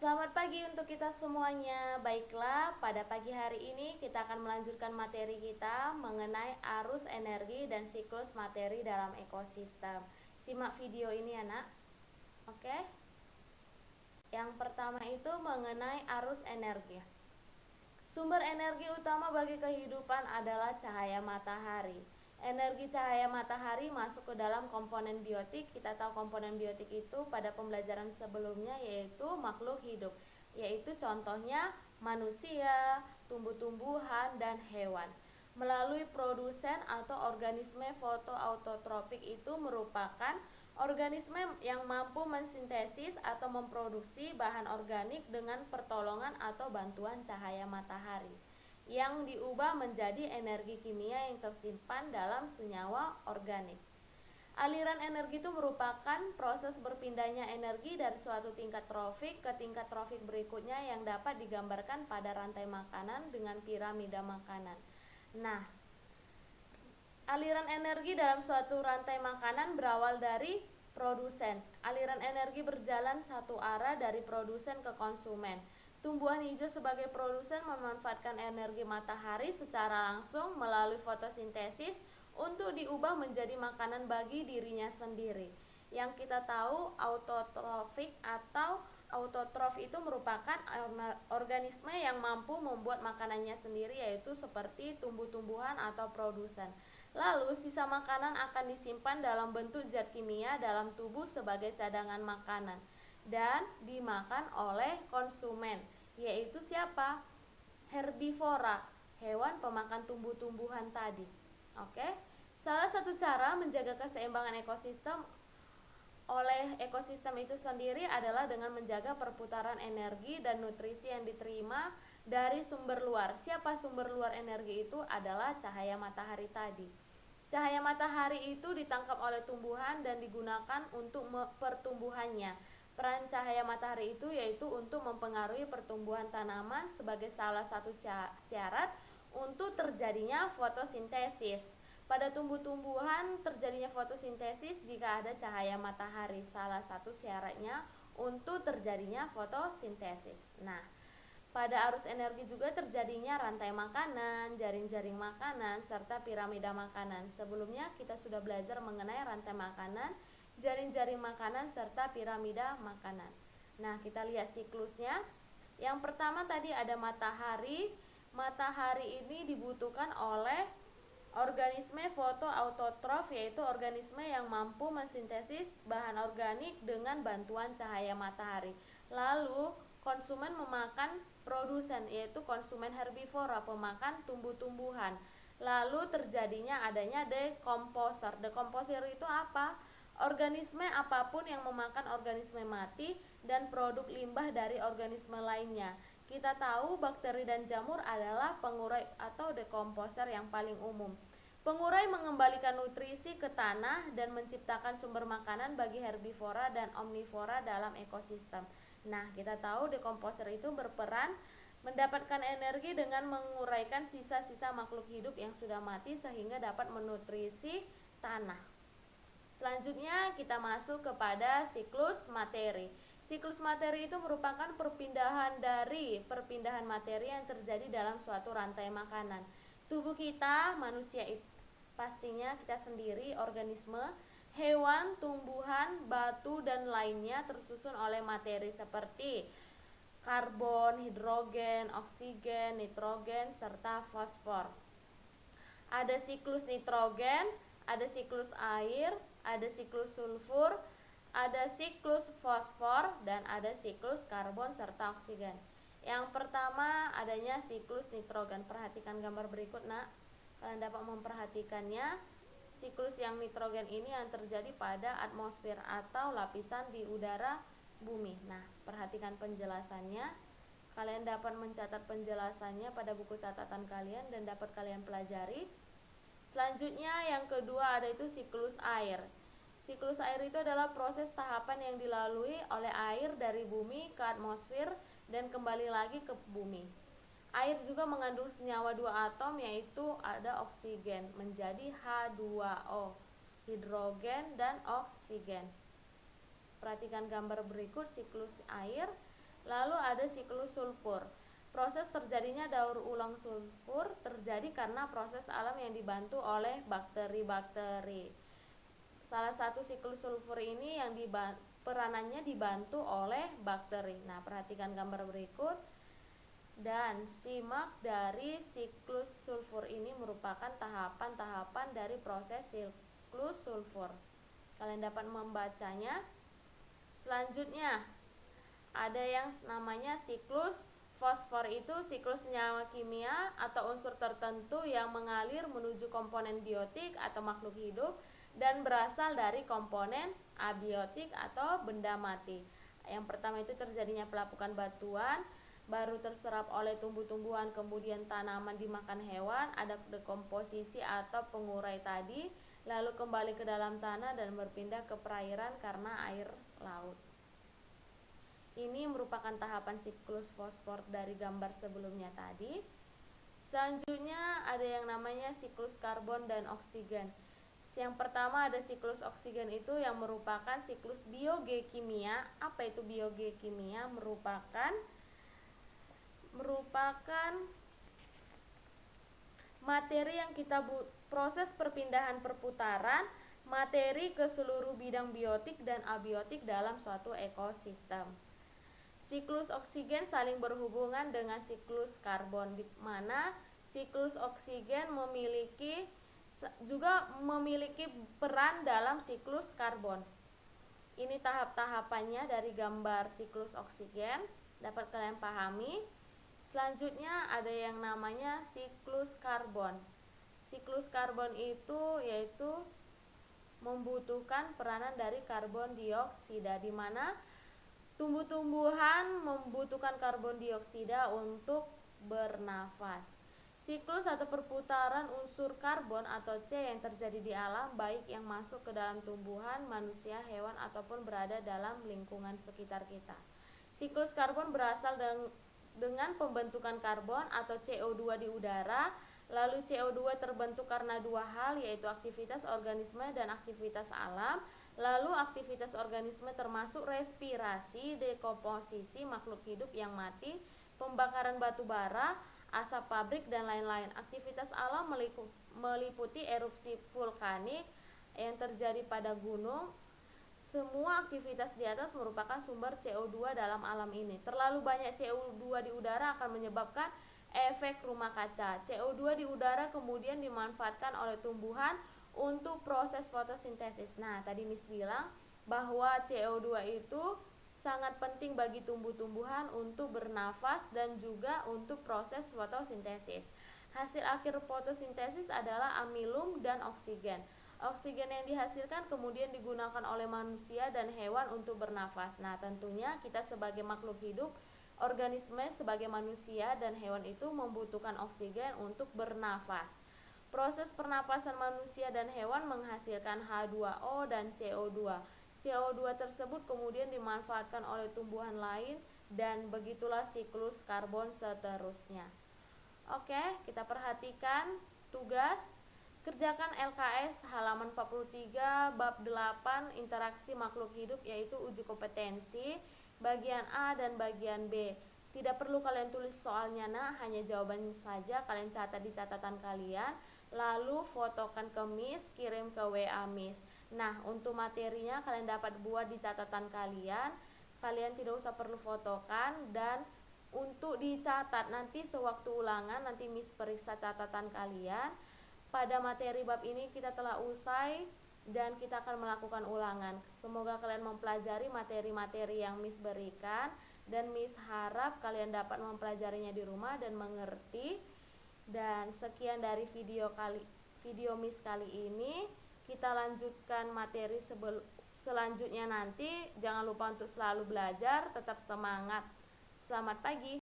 Selamat pagi untuk kita semuanya. Baiklah, pada pagi hari ini kita akan melanjutkan materi kita mengenai arus energi dan siklus materi dalam ekosistem. Simak video ini ya nak. Oke. Yang pertama itu mengenai arus energi. Sumber energi utama bagi kehidupan adalah cahaya matahari. Energi cahaya matahari masuk ke dalam komponen biotik. Kita tahu komponen biotik itu pada pembelajaran sebelumnya yaitu makhluk hidup, yaitu contohnya manusia, tumbuh-tumbuhan, dan hewan. Melalui produsen atau organisme fotoautotrofik itu merupakan organisme yang mampu mensintesis atau memproduksi bahan organik dengan pertolongan atau bantuan cahaya matahari yang diubah menjadi energi kimia yang tersimpan dalam senyawa organik. Aliran energi itu merupakan proses berpindahnya energi dari suatu tingkat trofik ke tingkat trofik berikutnya yang dapat digambarkan pada rantai makanan dengan piramida makanan. Nah, aliran energi dalam suatu rantai makanan berawal dari produsen. Aliran energi berjalan satu arah dari produsen ke konsumen. Tumbuhan hijau sebagai produsen memanfaatkan energi matahari secara langsung melalui fotosintesis untuk diubah menjadi makanan bagi dirinya sendiri. Yang kita tahu autotrofik atau autotrof itu merupakan organisme yang mampu membuat makanannya sendiri, yaitu seperti tumbuh-tumbuhan atau produsen. Lalu sisa makanan akan disimpan dalam bentuk zat kimia dalam tubuh sebagai cadangan makanan dan dimakan oleh konsumen, yaitu siapa? Herbivora, hewan pemakan tumbuh-tumbuhan tadi. Oke. Salah satu cara menjaga keseimbangan ekosistem oleh ekosistem itu sendiri adalah dengan menjaga perputaran energi dan nutrisi yang diterima dari sumber luar. Siapa sumber luar energi itu? Adalah cahaya matahari tadi. Cahaya matahari itu ditangkap oleh tumbuhan dan digunakan untuk pertumbuhannya. Peran cahaya matahari itu yaitu untuk mempengaruhi pertumbuhan tanaman sebagai salah satu syarat untuk terjadinya fotosintesis. Pada tumbuh-tumbuhan terjadinya fotosintesis jika ada cahaya matahari, salah satu syaratnya untuk terjadinya fotosintesis. Nah, pada arus energi juga terjadinya rantai makanan, jaring-jaring makanan, serta piramida makanan. Sebelumnya kita sudah belajar mengenai rantai makanan, jaring-jaring makanan, serta piramida makanan. Nah, kita lihat siklusnya. Yang pertama tadi ada matahari. Matahari ini dibutuhkan oleh organisme fotoautotrof, yaitu organisme yang mampu mensintesis bahan organik dengan bantuan cahaya matahari. Lalu konsumen memakan produsen, yaitu konsumen herbivora, pemakan tumbuh-tumbuhan. Lalu terjadinya adanya dekomposer. Dekomposer itu apa? Organisme apapun yang memakan organisme mati dan produk limbah dari organisme lainnya. Kita tahu bakteri dan jamur adalah pengurai atau dekomposer yang paling umum. Pengurai mengembalikan nutrisi ke tanah dan menciptakan sumber makanan bagi herbivora dan omnivora dalam ekosistem. Nah, kita tahu dekomposer itu berperan mendapatkan energi dengan menguraikan sisa-sisa makhluk hidup yang sudah mati sehingga dapat menutrisi tanah. Selanjutnya kita masuk kepada siklus materi. Siklus materi itu merupakan perpindahan materi yang terjadi dalam suatu rantai makanan. Tubuh kita, manusia itu pastinya kita sendiri, organisme, hewan, tumbuhan, batu, dan lainnya tersusun oleh materi seperti karbon, hidrogen, oksigen, nitrogen, serta fosfor. Ada siklus nitrogen, ada siklus air, ada siklus sulfur, ada siklus fosfor, dan ada siklus karbon serta oksigen. Yang pertama adanya siklus nitrogen. Perhatikan gambar berikut nak. Kalian dapat memperhatikannya. Siklus yang nitrogen ini yang terjadi pada atmosfer atau lapisan di udara bumi. Nah, perhatikan penjelasannya. Kalian dapat mencatat penjelasannya pada buku catatan kalian dan dapat kalian pelajari. Selanjutnya yang kedua ada itu siklus air. Siklus air itu adalah proses tahapan yang dilalui oleh air dari bumi ke atmosfer dan kembali lagi ke bumi. Air juga mengandung senyawa dua atom, yaitu ada oksigen menjadi H2O, hidrogen dan oksigen. Perhatikan gambar berikut siklus air. Lalu ada siklus sulfur. Proses terjadinya daur ulang sulfur terjadi karena proses alam yang dibantu oleh bakteri-bakteri. Salah satu siklus sulfur ini yang peranannya dibantu oleh bakteri. Nah, perhatikan gambar berikut dan simak dari siklus sulfur ini merupakan tahapan-tahapan dari proses siklus sulfur. Kalian dapat membacanya. Selanjutnya, ada yang namanya siklus fosfor. Itu siklus senyawa kimia atau unsur tertentu yang mengalir menuju komponen biotik atau makhluk hidup dan berasal dari komponen abiotik atau benda mati. Yang pertama itu terjadinya pelapukan batuan, baru terserap oleh tumbuh-tumbuhan, kemudian tanaman dimakan hewan, ada dekomposisi atau pengurai tadi, lalu kembali ke dalam tanah dan berpindah ke perairan karena air laut. Ini merupakan tahapan siklus fosfor dari gambar sebelumnya tadi. Selanjutnya ada yang namanya siklus karbon dan oksigen. Yang pertama ada siklus oksigen itu yang merupakan siklus biogeokimia. Apa itu biogeokimia? Merupakan materi yang kita proses perpindahan perputaran materi ke seluruh bidang biotik dan abiotik dalam suatu ekosistem. Siklus oksigen saling berhubungan dengan siklus karbon, di mana siklus oksigen juga memiliki peran dalam siklus karbon. Ini tahap-tahapannya dari gambar siklus oksigen, dapat kalian pahami. Selanjutnya ada yang namanya siklus karbon. Siklus karbon itu yaitu membutuhkan peranan dari karbon dioksida, di mana tumbuh-tumbuhan membutuhkan karbon dioksida untuk bernafas. Siklus atau perputaran unsur karbon atau C yang terjadi di alam, baik yang masuk ke dalam tumbuhan, manusia, hewan, ataupun berada dalam lingkungan sekitar kita. Siklus karbon berasal dengan pembentukan karbon atau CO2 di udara. Lalu CO2 terbentuk karena dua hal, yaitu aktivitas organisme dan aktivitas alam. Lalu aktivitas organisme termasuk respirasi, dekomposisi makhluk hidup yang mati, pembakaran batu bara, asap pabrik, dan lain-lain. Aktivitas alam meliputi erupsi vulkanik yang terjadi pada gunung. Semua aktivitas di atas merupakan sumber CO2 dalam alam ini. Terlalu banyak CO2 di udara akan menyebabkan efek rumah kaca. CO2 di udara kemudian dimanfaatkan oleh tumbuhan untuk proses fotosintesis. Nah, tadi Miss bilang bahwa CO2 itu sangat penting bagi tumbuh-tumbuhan untuk bernafas dan juga untuk proses fotosintesis. Hasil akhir fotosintesis adalah amilum dan oksigen. Oksigen yang dihasilkan kemudian digunakan oleh manusia dan hewan untuk bernafas. Nah, tentunya kita sebagai makhluk hidup, organisme sebagai manusia dan hewan itu membutuhkan oksigen untuk bernafas. Proses pernapasan manusia dan hewan menghasilkan H2O dan CO2. CO2 tersebut kemudian dimanfaatkan oleh tumbuhan lain dan begitulah siklus karbon seterusnya. Oke, kita perhatikan tugas. Kerjakan LKS halaman 43 bab 8 interaksi makhluk hidup, yaitu uji kompetensi bagian A dan bagian B. Tidak perlu kalian tulis soalnya, hanya jawabannya saja kalian catat di catatan kalian, lalu fotokan ke Miss, kirim ke WA Miss. Nah, untuk materinya kalian dapat buat di catatan kalian. Kalian tidak usah perlu fotokan, dan untuk dicatat nanti sewaktu ulangan nanti Miss periksa catatan kalian. Pada materi bab ini kita telah usai dan kita akan melakukan ulangan. Semoga kalian mempelajari materi-materi yang Miss berikan, dan Miss harap kalian dapat mempelajarinya di rumah dan mengerti. Dan sekian dari video Miss kali ini. Kita lanjutkan materi selanjutnya nanti. Jangan lupa untuk selalu belajar, tetap semangat. Selamat pagi.